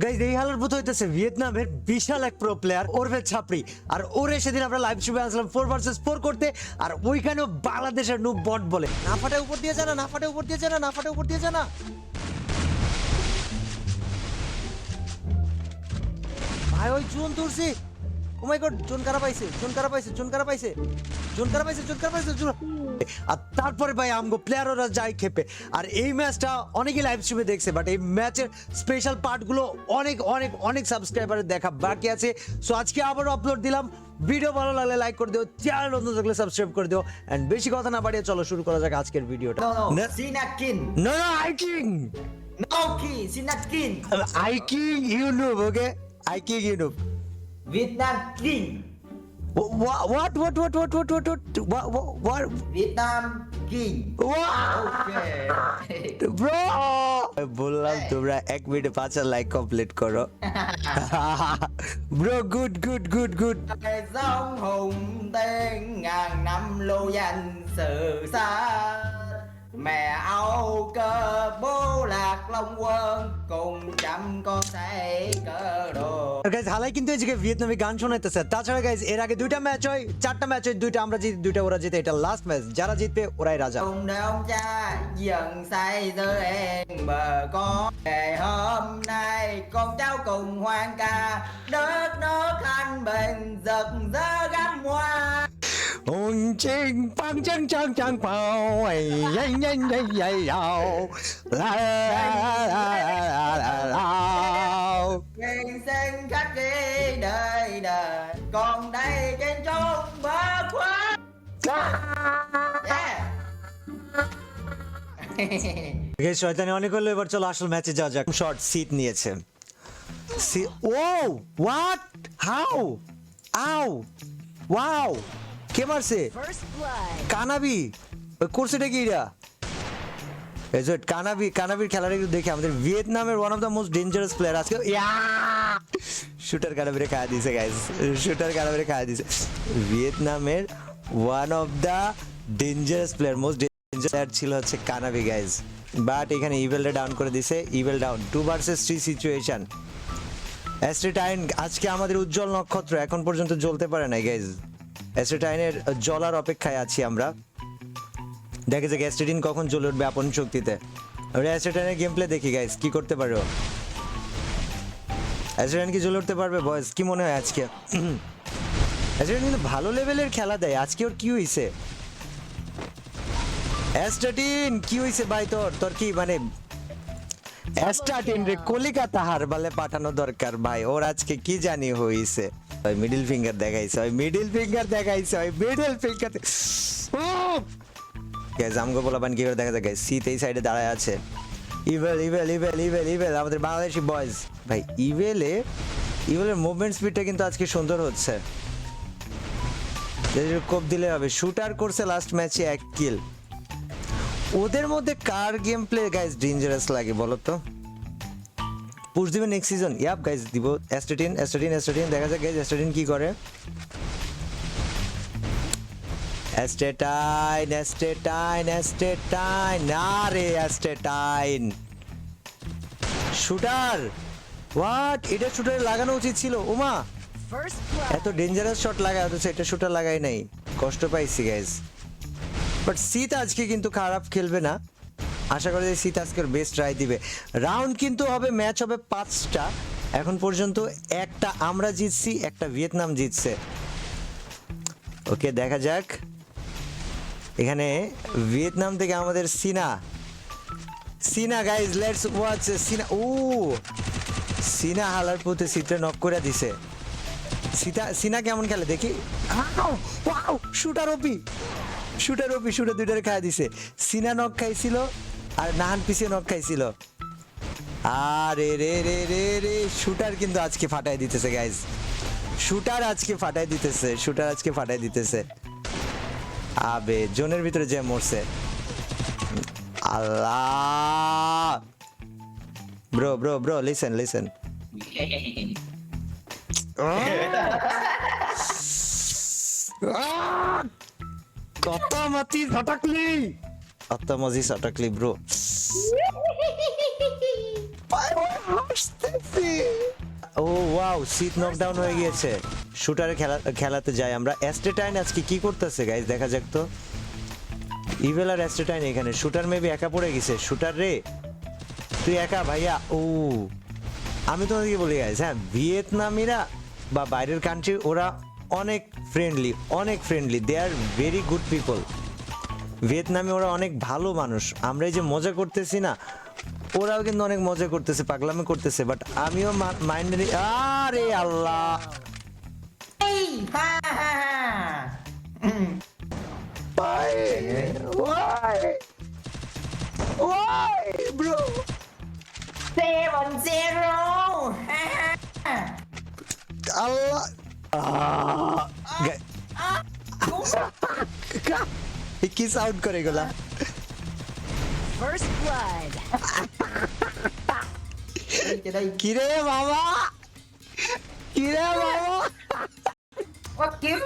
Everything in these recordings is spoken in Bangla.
গাইস এই হালার ভূত হইতেছে ভিয়েতনামের বিশাল এক প্রো প্লেয়ার ওরফে ছাপড়ি। আর ওরে সেদিন আমরা লাইভ স্ট্রিমে আসলাম 4 vs 4 করতে, আর ওইখানেও বাংলাদেশের নুব বট বলে না ফাটে উপর দিয়ে জানা, না ফাটে উপর দিয়ে জানা, না ফাটে উপর দিয়ে জানা। ভাই ওই জোন তুলছি, ও মাই গড, জোন কারা পাইছে, জোন কারা পাইছে, জোন কারা পাইছে, জোন কারা পাইছে, জোন কারা পাইছে, জোন। আর তারপরে ভাই আমগো প্লেয়াররা যায় খেপে। আর এই ম্যাচটা অনেকেই লাইভ স্ট্রিমে দেখছে, বাট এই ম্যাচের স্পেশাল পার্টগুলো অনেক অনেক অনেক সাবস্ক্রাইবারের দেখা বাকি আছে। সো আজকে আবার আপলোড দিলাম। ভিডিও ভালো লাগলে লাইক করে দিও, চ্যানেল নতুন থাকলে সাবস্ক্রাইব করে দিও, এন্ড বেশি কথা না বাড়িয়ে চলো শুরু করা যাক আজকের ভিডিওটা। No, Sinakin. No no, I king, No, Sinakin. I king you noob, okay, I king you noob. Vietnam King. What? Vietnam King. Okay. Bro বললাম তোমরা 1 মিনিটে 5 লাইক কমপ্লিট করো। Bro good good good good. Dòng hùng tên ngàn năm lưu danh sự xa. Mẹ Âu cơ bố lạc Long Quân cùng trăm con say cờ đồ. Guys হালাই কিন্তু এই যে ভিয়েতনামি গান শোনাইতেছে। তাছাড়া গাইস এর আগে 2টা ম্যাচ হয়, 4টা ম্যাচ হয়, 2টা আমরা জিতি, 2টা ওরা জিতে, এটা লাস্ট ম্যাচ। যারা জিতবে ওরাই রাজা। Cùng để ông cha dần say giữa em bờ con. Ngày hôm nay con cháu cùng hoang ca. Đất nước thanh bình rực rỡ gắm hoa. Hùng chiên băng chân chân chân bao ấy nhanh nhanh nhanh dày dào la la la la la. Nguyện xin khách đi đời đời. Còn đây trên chốn bờ khuất. Yeah. Guys শয়তানি অনেক হলো, এবার চলো আসল ম্যাচে যাওয়া যাক। শর্ট সিট নিয়েছে। ও হোয়াট, হাউ, আউ, ওয়াও, কে মারছে? কানাবি করছেটা কি এটা? কানাবির খেলাটা একটু দেখি। আমাদের ভিয়েতনামের one of the most dangerous player আজকে শুটার কানাবিরে খাওয়া দিয়েছে গাইস, শুটার কানাবিরে খাওয়া দিয়েছে। ভিয়েতনামের one of the dangerous player, most dangerous player ছিল হচ্ছে কানাবি গাইস। বাট এখানে ইভেলটা ডাউন করে দিছে, ইভেল ডাউন, 2 vs 3 সিচুয়েশন। অ্যাস্ট্রেটাইন আজকে আমাদের উজ্জ্বল নক্ষত্র, এখন পর্যন্ত জ্বলতে পারে নাই গাইস। অ্যাস্ট্রেটাইনের জ্বলার অপেক্ষায় আছি আমরা। দেখে যাক অ্যাস্ট্রেটিন কখন জ্বলে উঠবে আপন শক্তিতে। আমরা অ্যাস্ট্রেটাইনের গেম প্লে দেখি গাইস, কি করতে পারো। অ্যাস্ট্রেটাইন কি জ্বলে উঠতে পারবে বয়স, কি মনে হয় আজকে? অ্যাস্ট্রেটাইন কিন্তু ভালো লেভেলের খেলা দেয়। আজকে ওর কি হইছে? অ্যাস্ট্রেটিন কি হইছে ভাই তোর? তোর কি মানে অ্যাস্ট্রেটিন রে কলিকাতা হারবালে পাঠানো দরকার ভাই। ওর আজকে কি জানি হইছে। ওই মিডল ফিঙ্গার দেখাইছে, ওই মিডল ফিঙ্গার দেখাইছে, ওই মিডল ফিঙ্গার। গাইস আমগো বলাবান কি করে দেখা যায় গাইস, সিট এই সাইডে দাঁড়ায় আছে। Evil evil evil evil evil আমাদের বাংলাদেশি বয়েজ ভাই। ইভেলের মুভমেন্ট স্পিডটা কিন্তু আজকে সুন্দর হচ্ছে। কোপ দিলে হবে। শুটার করছে লাস্ট ম্যাচে 1 কিল। ওদের মধ্যে কার গেম প্লে গাইস ডেঞ্জারাস লাগে বলো তো? পুশ দিবে নেক্সট সিজন? ইয়াপ গাইস দিব। অ্যাস্ট্রেটিন দেখা যাক গাইস অ্যাস্ট্রেটিন কি করে। অ্যাস্ট্রেটাইন না রে, অ্যাস্ট্রেটাইন শুটার। হোয়াট, এটা শুটারে লাগানো উচিত ছিল। ওমা এত ডেঞ্জারাস শট লাগায় অথচ এটা শুটার লাগাই নাই, কষ্ট পাইছি গাইস। বাট সিত আজকে কিন্তু খারাপ খেলবে না, আশা করি সিত আজকের বেস্ট ট্রাই দিবে। রাউন্ড কিন্তু হবে, ম্যাচ হবে 5টা। এখন পর্যন্ত একটা আমরা জিতছি, একটা ভিয়েতনাম জিতছে। ওকে দেখা যাক। এখানে ভিয়েতনাম থেকে আমাদের সিনা গাইজ, লেটস ওয়াচ সিনা। ও সিনা হালার পুতে সিটে নক করে দিছে। সিনা কেমন খেলে দেখি। শুটার ওপি, শুটার 2টারে খাওয়া দিছে। সিনা নক খাইছিল আর নাহান পিছিয়ে নক খাইছিল। আরে রে রে রে রে, শুটার কিন্তু আজকে ফাটাই দিতেছে গাইজ। শুটার আজকে ফাটাই দিতেছে। আবে জোনের ভিতরে যে মরছে। আল্লাহ ব্রো লিসেন। কত মাতি সটাকলি ব্রো। ও ওয়াও, সিট নকডাউন হয়ে গিয়েছে। শুটারে খেলাতে যাই আমরা। অ্যাস্টেটাইন আজকে কি করতেছে গাইস, দেখা যাক তো। ইভেল আর অ্যাস্টেটাইন এখানে। শুটার মেবি একা পড়ে গেছে। শুটার রে তুই একা ভাইয়া। ও আমি তোমাদেরকে বলি গাইস, হ্যাঁ ভিয়েতনামিরা বা বাইরের কান্ট্রি ওরা অনেক friendly, they are very good people. ভিয়েতনামে ওরা অনেক ভালো মানুষ। আমরা এই যে মজা করতেছি না, ওরাও কিন্তু অনেক মজা করতেছে, পাগলামি করতেছে, বাট আমিও মাইন্ড। আরে আল্লাহ, এই হা হা হা bro 7-0 Allah কি সাউন্ড করে এগুলা? First blood. đây কিরে বাবা, কিরে বাবা, fuck you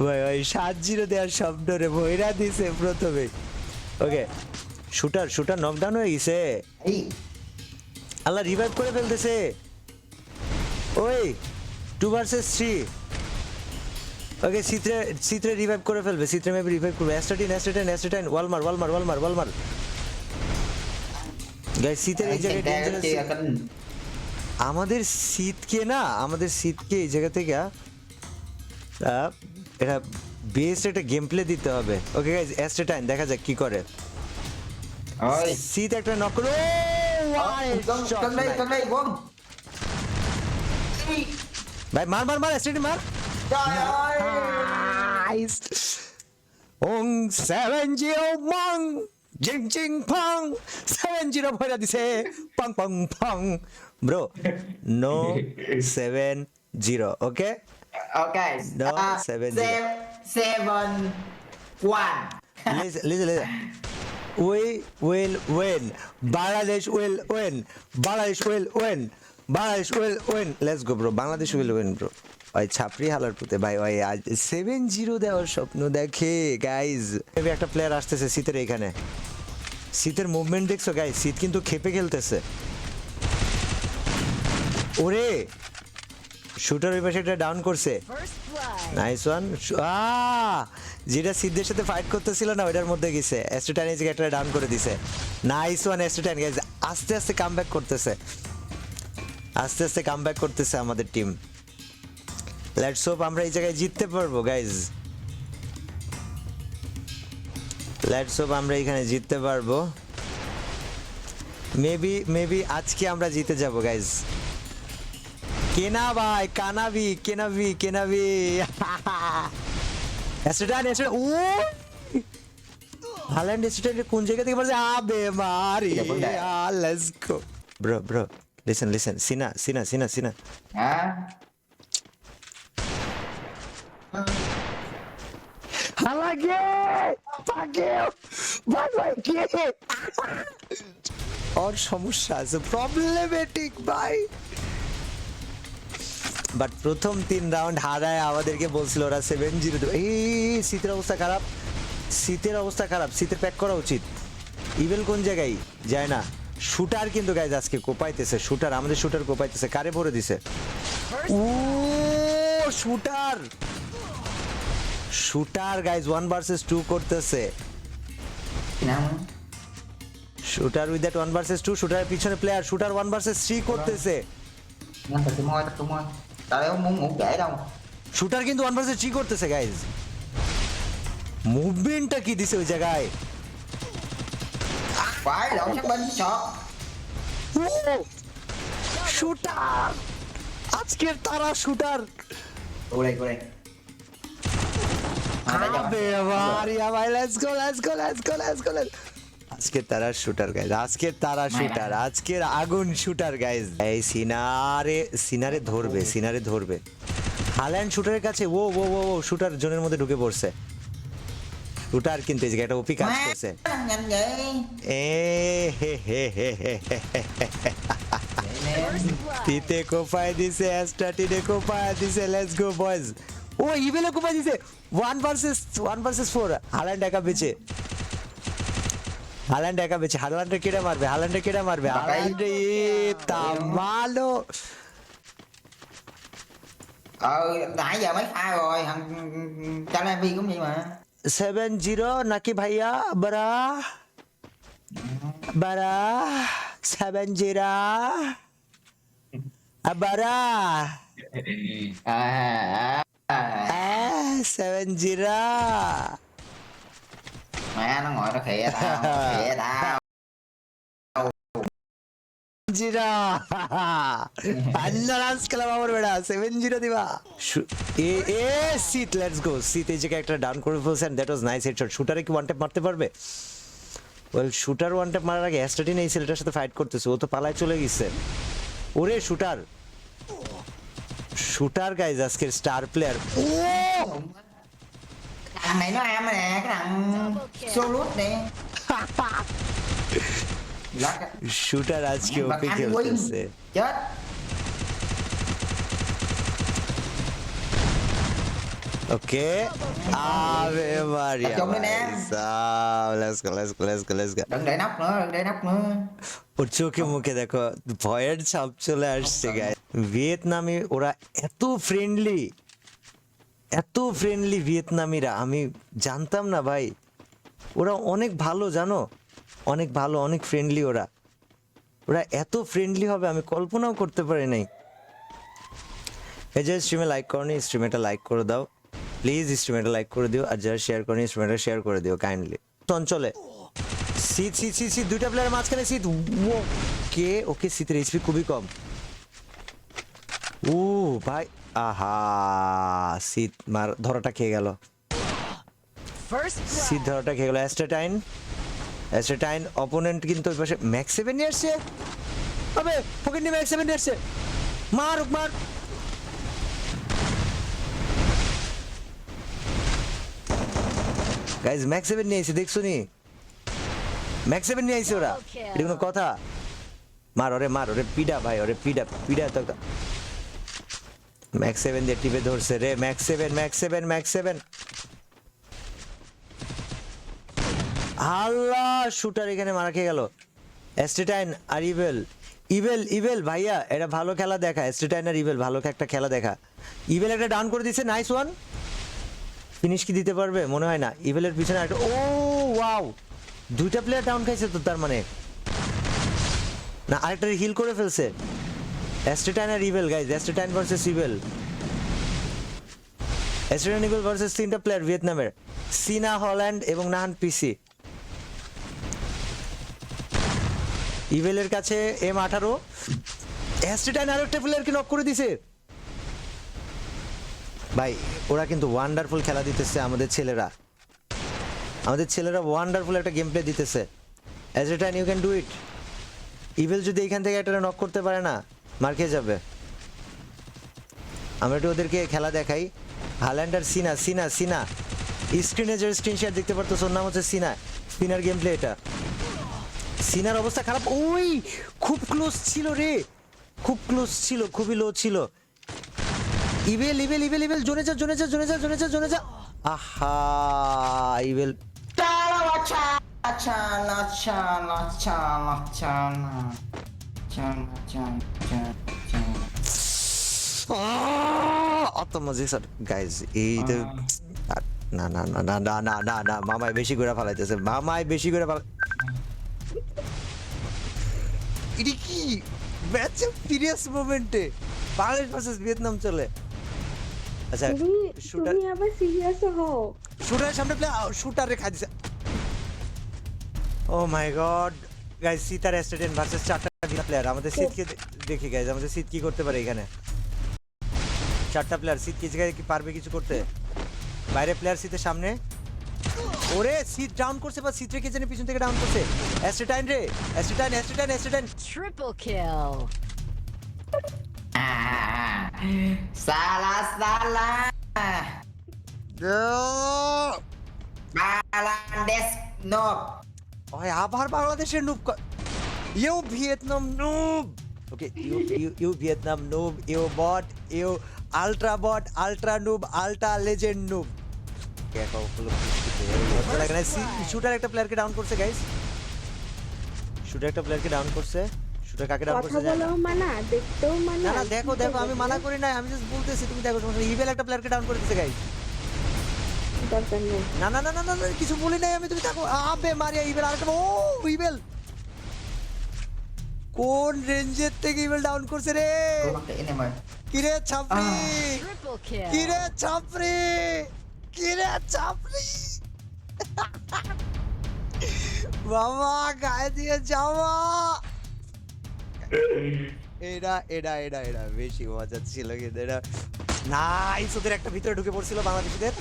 ভাই 7-0 দেওয়ার শব্দ রে ভৈরা দিছে প্রথমে। ওকে, শুটার নকডাউন হয়ে গেছে। এই আল্লাহ রিভাইভ করে ফেলতেছে। ওই 2 vs 3। ওকে, সিত্রে রিভাইভ করে ফেলবে। সিত্রে মেবি রিভাইভ করবে। অ্যাস্টেটাইন ওয়ালমার গাইস, সিতের এই জায়গায় ডেঞ্জারাস। আমাদের সিটকে এই জায়গা থেকে এটা বেস্ট একটা গেম প্লে দিতে হবে। ওকে গাইস, অ্যাস্টেটাইন দেখা যাক কি করে। ơi সিট একটা নক করো। con đây quân ভাই মার অ্যাস্টেটাইন মার। trời ơi Nice. 7-0 মং জিং পং 7-0 ভরা দিছে। পং bro, no 7-0। Okay ok No, 7-0. 7-1 listen we will win, Bangladesh will win. Let's go bro, Bangladesh will win bro. ওই ছাপরি হালার পুতে ভাই, ওই আজ 7-0 দেওয়ার স্বপ্ন দেখে গাইজ। মেবি একটা প্লেয়ার আসতেছে শীতের এখানে। শীতের মুভমেন্ট দেখছো গাইজ? শীত কিন্তু খেপে খেলতেছে। ওরে শুটার ওই পাশে একটা ডাউন করছে। First blood. Nice one. যেটা সিদ্ধের সাথে ফাইট করতেছিল না, ওইটার মধ্যে গেছে। অ্যাস্টেটাইন এই জায়গায় একটা ডাউন করে দিছে। Nice one astatine guys. আস্তে কামব্যাক করতেছে আমাদের টিম। লেটস হোপ আমরা এই জায়গায় জিততে পারবো গাইজ। লেটস হোপ আমরা এখানে জিততে পারবো। মেবি আজকে আমরা জিতে যাব গাইজ। কেনা ভাই, কেনাবি অ্যাস্টেটাইন ও হাল্যান্ড অ্যাস্টেটাইন কোন জায়গা থেকে মারছে? আবে মারি। লেটস গো ব্রো লিসেন সিনা hả और সমস্যা আছে, প্রবলেমেটিক ভাই। বাট প্রথম 3 রাউন্ড হারায় আমাদেরকে বলছিল ওরা 7-0 দেবে। এই শীতের অবস্থা খারাপ, শীতের প্যাক করা উচিত। ইভেল কোন জায়গায় যায় না। শুটার কিন্তু গাইজ আজকে কোপাইতেছে। আমাদের শুটার কোপাইতেছে। কারে ভরে দিছে? ও শুটার গাইজ 1 vs 2 করতেছে। nào shooter with that 1 vs 2। শুটারের পিছনে প্লেয়ার। শুটার 1 vs 3 করতেছে। nhanh tập trung thôi tao không muốn ngủ trễ đâu shooter কিন্তু 1 vs 3 করতেছে গাইজ। মুভমেন্টটা কি দিছে ওই জায়গায়? phải lộn sát bên shot shooter আজকের তারা শুটার। cô đây আবে মারিয়া ভাই, লেটস গো আজকের তারা শুটার গাইজ। আজকের আগুন শুটার গাইজ। এই সিনারে ধরবে। হাল্যান্ড শুটারের কাছে। ও শুটার জোনের মধ্যে ঢুকে পড়ছে। শুটার কিন্তু এই জায়গায় একটা ওপি কাজ করছে। nhanh vậy তিতে কোপায় দিছে, অ্যাস্টাটিনে কোপায় দিছে। Let's go boys. ও ইভেলে কোপায় দিছে। 1 vs 4। হাল্যান্ড একা বেঁচে। হাল্যান্ড একা বেঁচে, হাল্যান্ডে কেটে মারবে, হাল্যান্ডে কেটে মারবে, হাল্যান্ডে তামালো। Nãy giờ mấy pha rồi, thằng Calabi cũng vậy mà. 7-0 নাকি ভাইয়া বারা বারা 7-0 বারা À, 7-0 mẹ nó ngồi nó khịa tao, khịa tao. জিরা আন্না রান্স খেলা বাবার বেড়া 7-0 দিবা এ এ সিট লেটস গো সিট এই জায়গায় একটা ডাউন করে ফেলছেন দ্যাট ওয়াজ নাইস হেডশট শুটারে কি ওয়ান ট্যাপ মারতে পারবে ওয়েল শুটার ওয়ান ট্যাপ মারার আগে অ্যাস্টাটিন এই ছেলেটার সাথে ফাইট করতেছে ও তো পালায় চলে গেছে ওরে শুটার শুটার গাইজ আজকের star player O Thằng này nó am nè, cái thằng Solus nè. Lát á. Shooter আজকে Bật ওপি anh খেলতেছে win. Chết. ওকে আবে মারিয়া Tập trung đi nè. Let's go let's go let's go let's go Đừng để nóc nữa, đừng để nóc nữa. ওর চোখে মুখে দেখো ভয়ের ছাপ চলে আসছে গায়ে ভিয়েতনামি ওরা এত ফ্রেন্ডলি ভিয়েতনামিরা আমি জানতাম না ভাই ওরা অনেক ভালো জানো অনেক ভালো অনেক ফ্রেন্ডলি ওরা ওরা এত ফ্রেন্ডলি হবে আমি কল্পনাও করতে পারি নাই এই যে স্ট্রিমে লাইক করনি স্ট্রিমেটা লাইক করে দাও প্লিজ স্ট্রিমেটা লাইক করে দিও আর যারা শেয়ার করনি স্ট্রিমেটা শেয়ার করে দিও কাইন্ডলি চঞ্চলে সিট সিট সিট সিট দুইটা প্লেয়ার মাঝখানে সিট ওকে ওকে সিটের এইচপি খুবই কম ও ভাই আহা সিট মার ধরাটা খেয়ে গেল সিট ধরাটা খেয়ে গেল অ্যাস্ট্রাটাইন অপোনেন্ট কিন্তু ওই পাশে ম্যাক্স 7 নিয়ে আসছে আবে পকেট ম্যাক্স 7 নিয়ে আসছে মার মার গাইজ ম্যাক্স 7 নিয়ে এসে দেখছো নি ম্যাক্স 7 নিয়ে আইছে ওরা এটা কোনো কথা মার ওরে পিডা ভাই ওরে পিডা তো ম্যাক্স 7 দিয়ে টিপে ধরছে রে ম্যাক্স 7 আল্লাহ শুটার এখানে মারা খেয়ে গেল অ্যাস্ট্রাটাইন আর ইভেল ভাইয়া এটা ভালো খেলা দেখা অ্যাস্ট্রাটাইন আর ইভেল ভালো একটা খেলা দেখা ইভেল একটা ডাউন করে দিয়েছে নাইস ওয়ান ফিনিশ কি দিতে পারবে মনে হয় না ইভেলের পিছনে একটা ও ওয়াও দুইটা প্লেয়ার ডাউন খাইছে তো তার মানে না আরেকটা হিল করে ফেলছে অ্যাস্ট্রাটাইন আর ইভেল গাইজ অ্যাস্ট্রাটাইন ভার্সেস ইভেল ভার্সেস তিনটা প্লেয়ার ভিয়েতনামের সিনা হল্যান্ড এবং নাহান পিসি ইভেলের কাছে M18 অ্যাস্ট্রাটাইন আর একটা প্লেয়ারকে নক করে দিছে ভাই ওরা কিন্তু ওয়ান্ডারফুল খেলা দিতেছে আমাদের ছেলেরা ওয়ান্ডারফুল একটা গেম প্লে দিতেছে অ্যাস্ট্রাটাইন you can do it Evil যদি এখান থেকে একটা নক করতে পারে না মার খেয়ে যাবে আমরা একটু ওদেরকে খেলা দেখাই হাল্যান্ড আর সিনা স্ক্রিনে যে স্ক্রিন শেয়ার দেখতে পারতো ওর নাম হচ্ছে সিনার গেম প্লে এটা সিনার অবস্থা খারাপ ওই খুব ক্লোজ ছিল রে খুবই লো ছিল ইভেল জোনে যা আহা ইভেল অত মজা স্যার গাইজ এই তো না মামায় বেশি করে ফালাইতেছে এটা কি ম্যাচে সিরিয়াস মোমেন্টে বাংলাদেশ ভার্সেস ভিয়েতনাম চলে আচ্ছা শুটার তুমি আবার সিরিয়াস হও শুটারের সামনে শুটার রেখা দিছে ও মাই god guys sitar student versus চারটা প্লেয়ার আমাদের সিটকে দেখি গাইস আমাদের সিট কি করতে পারে এখানে চারটা প্লেয়ার সিট কি জায়গায় কি পারবে কিছু করতে বাইরে প্লেয়ার সিটের সামনে ওরে সিট ডাউন করছে বা সিট রেখে জানি পিছন থেকে ডাউন করছে অ্যাস্ট্রাটাইন Triple kill. Salah Bangladesh noob ওই আবার বাংলাদেশের noob you Vietnam noob okay you Vietnam noob you bot you ultra bot ultra noob ultra legend noob shooter একটা প্লেয়ারকে ডাউন করছে গাইস শুটার একটা প্লেয়ারকে ডাউন করছে। শুটার কাকে ডাউন কথা করছে জানি না। বলাও মানা, দেখতেও মানা। না না দেখো দেখো আমি মানা করি নাই, আমি জাস্ট বলতেছি তুমি দেখো সমস্যা ইভেল একটা প্লেয়ারকে ডাউন করে দিছে গাইস। দরকার নেই। না না না না না না, কিছু বলি নাই আমি, তুমি দেখো আবে মারিয়া ইভেল আরেকটা ও ইভেল কোন রেঞ্জের থেকে ইভেল ডাউন করছে রে। Gue pakai ini mah. কিরে ছাপরি Triple kill. কিরে ছাপরি কিরে ছাপরি বাবা গায়ে দিয়ে যাওয়া। এটা এটা এটা এটা বেশি মজা ছিল কিন্তু এটা নাইস। ওদের একটা ভিতরে ঢুকে পড়ছিল বাংলাদেশিদের,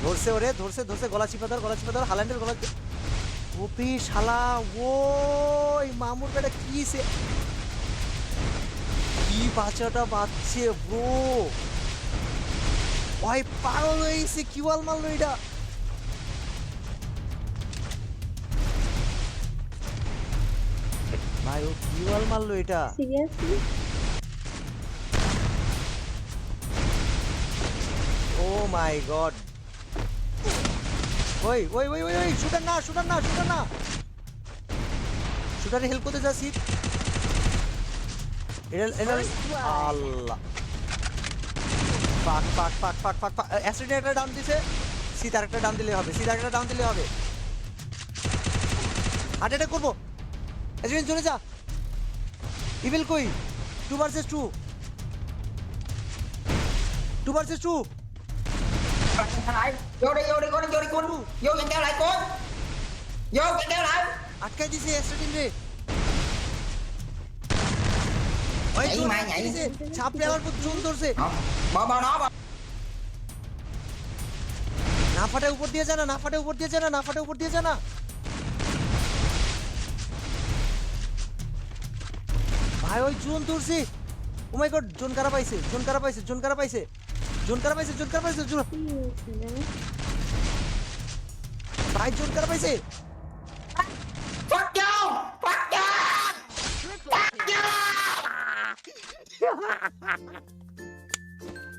ধরছে ওরে ধরছে ধরছে গলা চিপা ধর হাল্যান্ডের গলা ওপি শালা ওই মামুর বেটা কি সে কি বাচ্চাটা বাচ্চে ব্রো ভাই পাগল হয়ে গেছে কি বল মারলো এটা। ভাই ও কি বল মারলো এটা। সিরিয়াসলি? ও মাই গড ওই ওই ওই ওই ওই শুটার না শুটার না শুটার না শুটারে হেল্প করতে যাচ্ছি এটা এটা আল্লাহ পাক পাক পাক পাক পাক পাক অ্যাসিড একটা ডাউন দিছে, সিট আরেকটা ডাউন দিলে হবে, সিট আরেকটা ডাউন দিলে হবে। হার্ট অ্যাটাক করবো অ্যাসিড চলে যা। ইভিল কই 2 vs 2 2 vs 2 Thằng này. Vô đi, vô đi con, vô đi con. Vô nhìn đeo lại con. Vô nhìn đeo lại. আটকাই দিছে অ্যাসিড রে। ওই Nhảy জোন mà, আটকাই nhảy. দিছে, ছাপড়ে আমার পুরো জোন ধরছে। Đó. Bỏ nó bỏ. না ফাটে উপর দিয়ে যা না, না ফাটে উপর দিয়ে যা না, না ফাটে উপর দিয়ে যা না। ভাই ওই জোন ধরছে। ও মাই গড জোন কারা পাইছে জোন কারা পাইছে জোন কারা পাইছে জোন কারা পাইছে জোন কারা পাইছে জোন কি হয়েছে জানো? ভাই জোন কারা পাইছে। Fuck you. Fuck you. Triple kill. Fuck you.